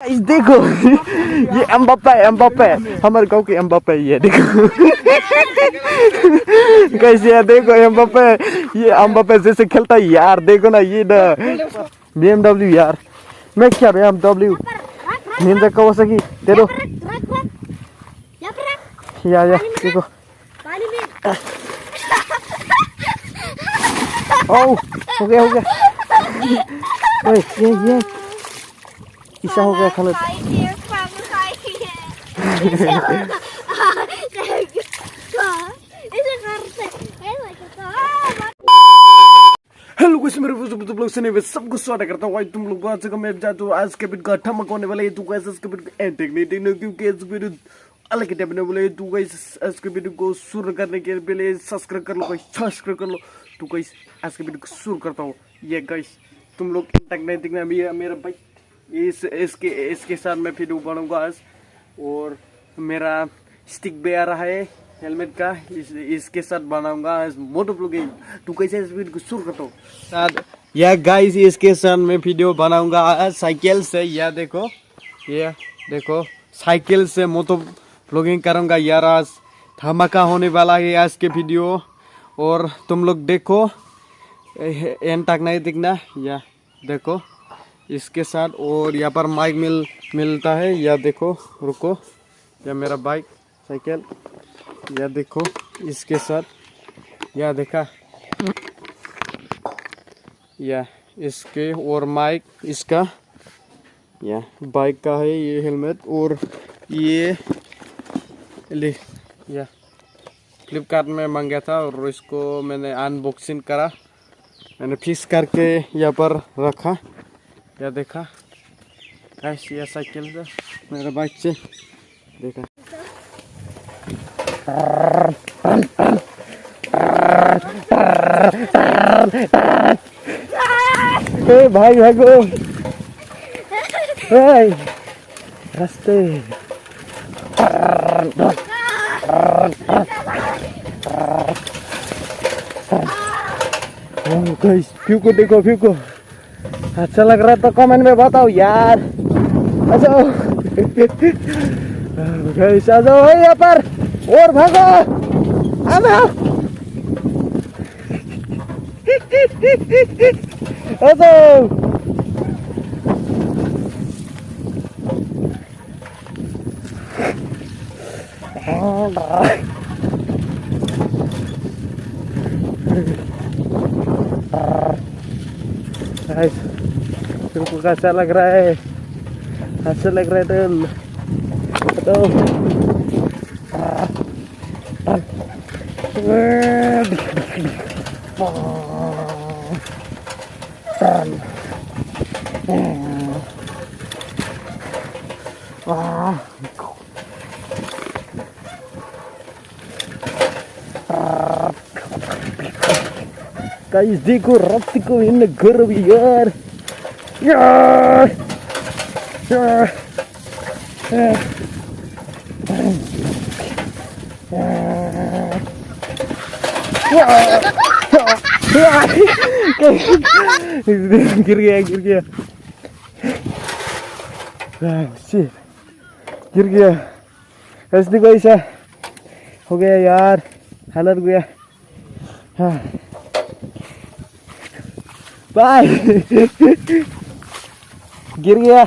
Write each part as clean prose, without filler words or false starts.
इस देखो ये एम्बाप्पे हमारे गांव के एम्बाप्पे ये देखो कैसे है देखो एम्बाप्पे ये एम्बाप्पे जैसे खेलता है यार देखो ना ये ना BMW यार मैं क्या BMW निंजा कावासाकी दे दो या देखो ओ हो गया ओए ये ईसा हो गया खालिद हेलो कुछ मेरे लोग सुने हुए सबको स्वागत करता हूँ भाई तुम लोग आज का मैं चाहता हूँ आज के वीडियो का ठमक होने वाला है तू कैसे इसके वीडियो को एंड देखने क्योंकि इस वीडियो अलग टाइप में बोले तू गाइस आज के वीडियो को शुरू करने के पहले सब्सक्राइब कर लो सब्सक्राइब कर लो तू गाइस आज के वीडियो को शुरू करता हूँ ये गाइस तुम लोग तक नहीं देखना मेरा भाई इसके साथ मैं वीडियो बनाऊंगा आज और मेरा स्टिक भी आ रहा है हेलमेट का इसके साथ बनाऊंगा आज मोटो ब्लॉगिंग तू कैसे इस वीडियो को शुरू करता हूँ साथ या गाइस इसके साथ मैं वीडियो बनाऊंगा आज साइकिल से या देखो ये देखो साइकिल से मोटो ब्लॉगिंग करूंगा यार आज धमाका होने वाला है आज के वीडियो और तुम लोग देखो एंड तक नहीं दिखना या देखो इसके साथ और यहाँ पर माइक मिलता है या देखो रुको या मेरा बाइक साइकिल या देखो इसके साथ या देखा या इसके और माइक इसका या बाइक का है ये हेलमेट और ये या फ्लिपकार्ट में मांगा था और इसको मैंने अनबॉक्सिंग करा मैंने फिक्स करके यहाँ पर रखा या देखा ऐसी ये साइकिल से मेरा बाइक से देखा ए भाई भागो रास्ते व्यू को देखो व्यू को अच्छा लग रहा तो कमेंट में बताओ यार आ जाओ आ जाओ यहाँ पर और भागो आ जाओ आ जाओ तुमको कैसा लग रहा है अच्छा लग रहा है तो guys देखो रास्ते को इन घर भी यार यार गिर गया गिर गया ऐसे कोई सा हो गया यार हालत गया हाँ बाय गिर गया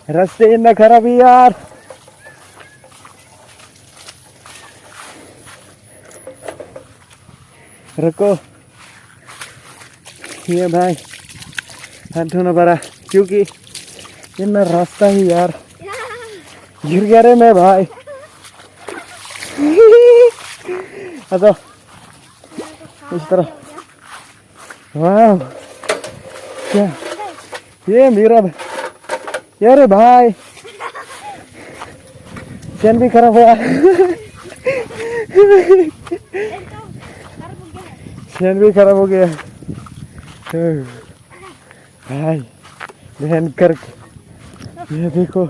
रास्ते इतना खराब है यार रुको ये भाई हाथ धोना पड़ा क्योंकि इतना रास्ता ही यार गिर गया रे मैं भाई अच्छा इस तरह वाह क्या ये मेरा यार भाई चैन भी खराब हुआ चैन भी खराब हो गया भाई बहन कर ये देखो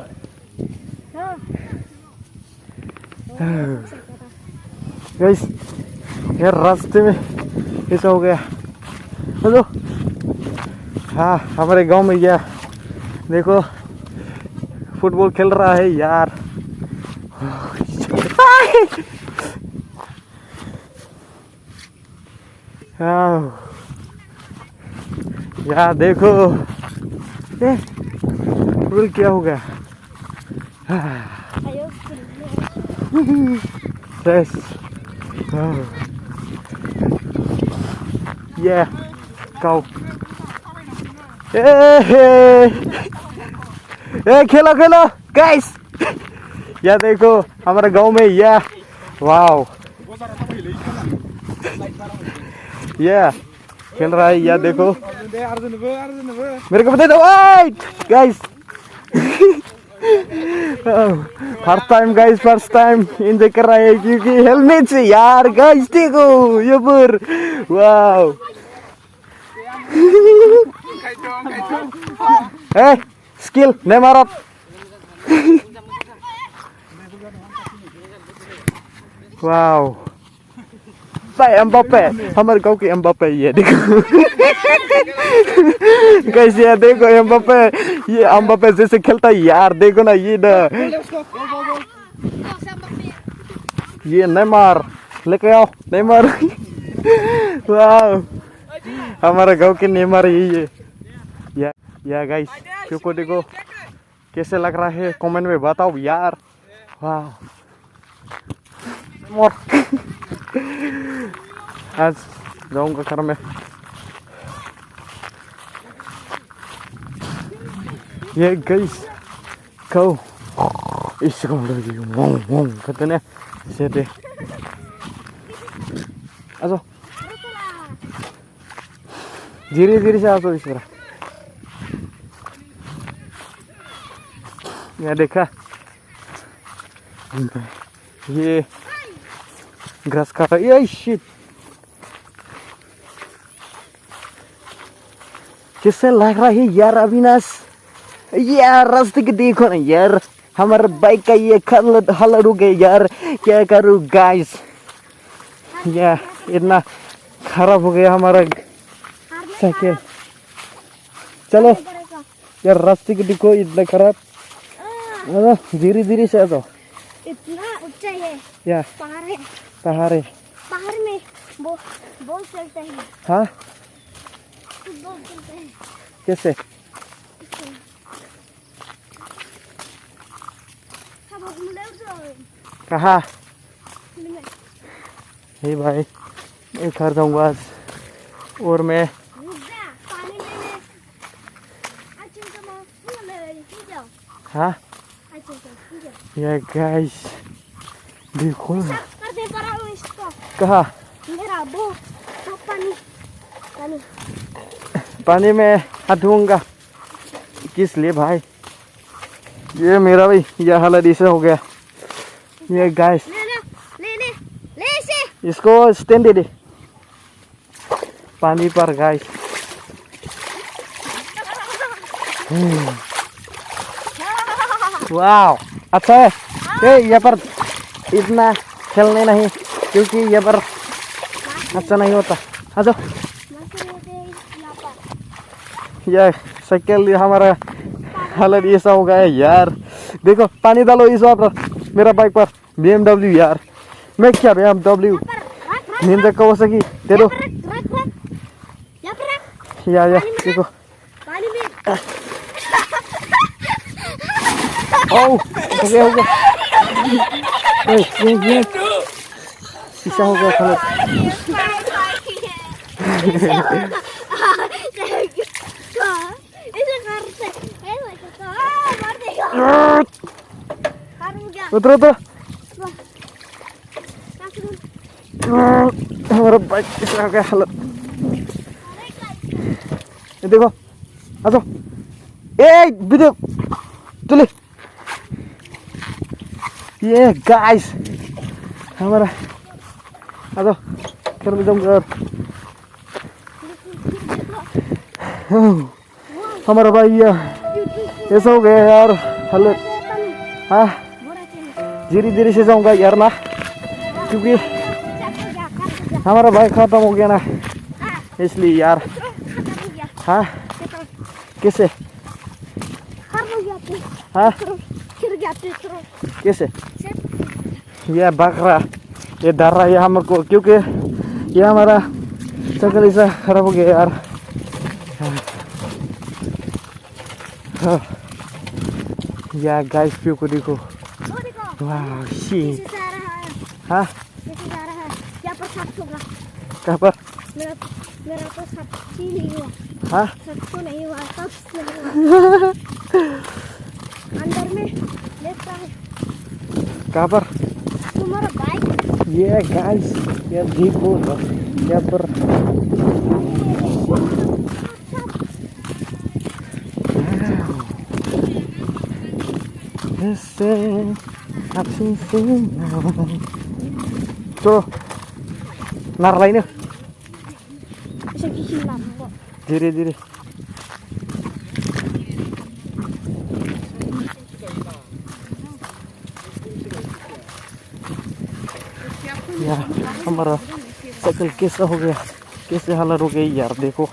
गाइस यार रास्ते में ऐसा हो गया हेलो हाँ हमारे गांव में गया देखो फुटबॉल खेल रहा है यार। यार देखो फुटबॉल क्या हो गया। Yes. Yeah. Go. खेलो खेलो गाइस। या देखो हमारे गांव में या वाओ या खेल रहा है। या देखो मेरे को बता दो गाइस। फर्स्ट टाइम एंजॉय कर रहा है क्योंकि हेलमेट से यार गाइस देखो ये पर वाओ। स्किल नेमार वाओ भाई एम्बाप्पे हमारे गांव के एम्बाप्पे ये देखो। कैसे है देखो एम्बाप्पे ये एम्बाप्पे जैसे खेलता है यार देखो ना ये ये नेमार लेके आओ नेमार। वाओ हमारा गांव के नेमार ये या गाइस क्योंकि देखो कैसे लग रहा है कमेंट में बताओ यार। वाह मोर आज जाऊंगा घर में। ये गाइस कहो इसको कहते ना सेटे आजो धीरे धीरे से आजो इस तरह। ये देखा ये ग्रास काटा ये शिट किससे लग रहा है यार अविनाश यार रास्ते के देखो ना यार हमारे बाइक का ये हालत हो गया यार क्या करूँ गाइस। यार इतना खराब हो गया हमारा साइकिल। चलो यार रास्ते के देखो इतना खराब धीरे धीरे से आ जाओ। इतना ऊंचा है या पहाड़ है पहाड़ में बॉल चलता है। हाँ फुटबॉल चलता है कैसे कहा हे भाई मैं घर जाऊंगा आज और मैं हाँ ये गाइस देखो कहा पानी में हाथ धोऊंगा किस लिए भाई। ये मेरा भाई ये हालत ऐसा हो गया। ये गाइस इसको स्टैंड दे दे पानी पर गाइस। वाओ अच्छा है यहाँ पर इतना खेलने नहीं क्योंकि यहाँ पर अच्छा नहीं होता। अच्छा यह साइकिल हमारा हालत ऐसा हो गया है यार। देखो पानी डालो इस पर मेरा बाइक पर BMW यार मैं क्या BMW निंदा कहो सकी दे दो या देखो ओ हो गया ये ऐसा हो गया हालत। उतरो तो हमारा बाइक कैसा हो गया हालत। ये देखो आ जाओ ए वीडियो चले। ये गाइस हमारा आ जाओ घर में जाऊंगा। हमारा भाई ऐसा हो गया यार हालत। हाँ धीरे धीरे से जाऊंगा यार ना क्योंकि हमारा बाइक खत्म हो गया ना इसलिए यार। हाँ कैसे हाँ कैसे ये बकरा ये डर रहा है हमको क्योंकि ये हमारा शक्ल ऐसा खराब हो गया यार। या गाइस व्यू को देखो, वाह शी। हाँ यहाँ पर सांप होगा। कहाँ पर? मेरा तो सांप ही नहीं हुआ। हाँ सांप तो नहीं हुआ, सांप नहीं हुआ। अंदर में देखता है। कहाँ पर? तुम्हारा बाइक। ये गाइस ये देखो यहाँ पर चलो नार लाइन धीरे धीरे। यार हमारा साइकिल कैसा हो गया, कैसे हालत हो गई यार। देखो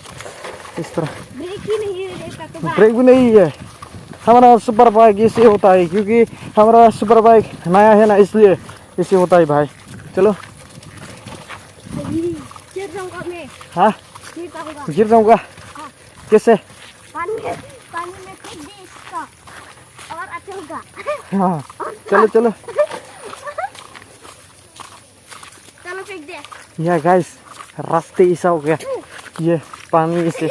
इस तरह ब्रेक ही नहीं है, देखा तो ब्रेक भी नहीं है। हमारा सुपर बाइक ऐसे होता है क्योंकि हमारा सुपर बाइक नया है ना, इसलिए ऐसे होता है भाई। चलो गिर जाऊंगा मैं। हाँ गिर जाऊंगा। गिर जाऊंगा कैसे? पानी में फेंक दे इसका और अच्छा होगा। हाँ चलो चलो चलो फेंक दे। या गाइस रास्ते ऐसा हो गया, ये पानी से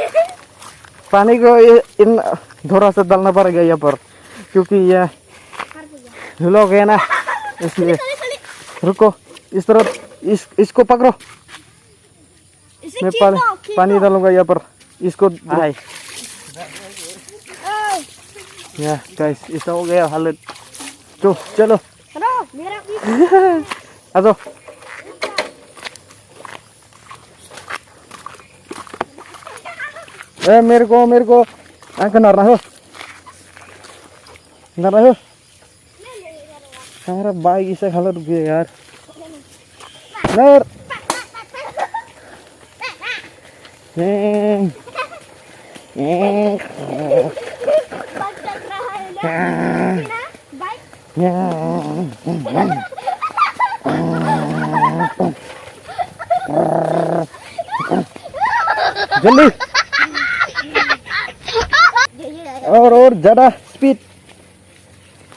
पानी को इन थोड़ा सा डालना पड़ेगा यहाँ पर क्योंकि ये धुला हो गया ना, इसलिए रुको इस तरह इसको पकड़ो। मैं पानी डालूंगा यहाँ पर, इसको भाई। या गाइस ऐसा हो गया हालत। तो चलो मेरा भी आ जाओ। मेरे को आंख ना रहो हमारा बाइक ऐसा हालत हो गया यार। नर जल्दी और ज्यादा स्पीड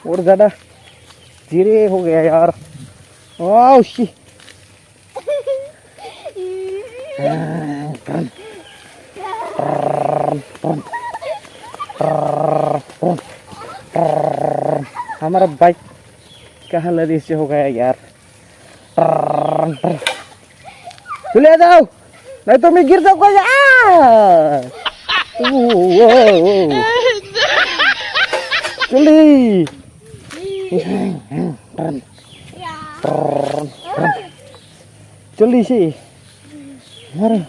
और ज्यादा धीरे हो गया यार। वाह शी हमारा बाइक का हालत ऐसे हो गया यार। चले जाओ नहीं तो मैं गिर जाऊंगा यार। जल्दी जल्दी से मारो।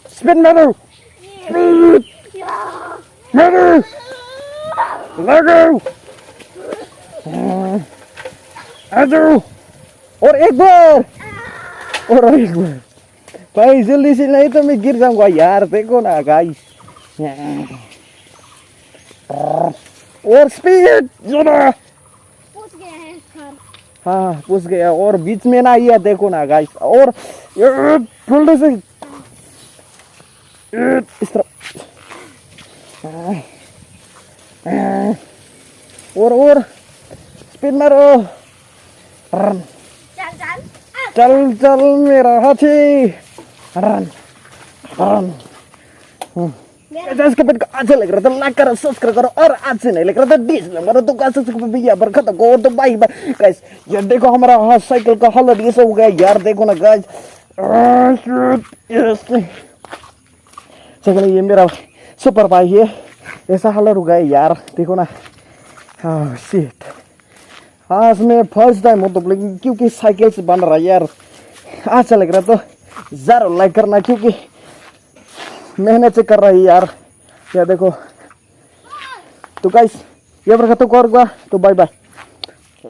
स्पिन मारो और एक बार भाई जल्दी से नहीं तो मैं गिर जाऊंगा यार। देखो ना गाइस और स्पीड ज्यादा। हाँ पूछ गया और बीच में ना ये देखो ना गाइस और जल्दी से इस तरह और स्पीड मारो। चल चल मेरा हाथी रन रन। इसके पेट अच्छा लग रहा था लाइक करो सब्सक्राइब करो और आज से नहीं लग रहा था डिसलाइक करो तो कैसे भैया बरकत को तो बाई बाई गाइस। यार देखो हमारा साइकिल का हालत ये सब हो गया यार। देखो ना गाइस साइकिल ये मेरा सुपर बाइक है, ऐसा हालत हो गया यार। देखो ना हाँ शिट। आज मैं फर्स्ट टाइम हो तो लेकिन क्योंकि साइकिल से बन रहा है यार अच्छा लग रहा तो जरूर लाइक करना क्योंकि मेहनत से कर रहा है यार। या देखो तो गाइस ये बरकत को और तो बाय बाय।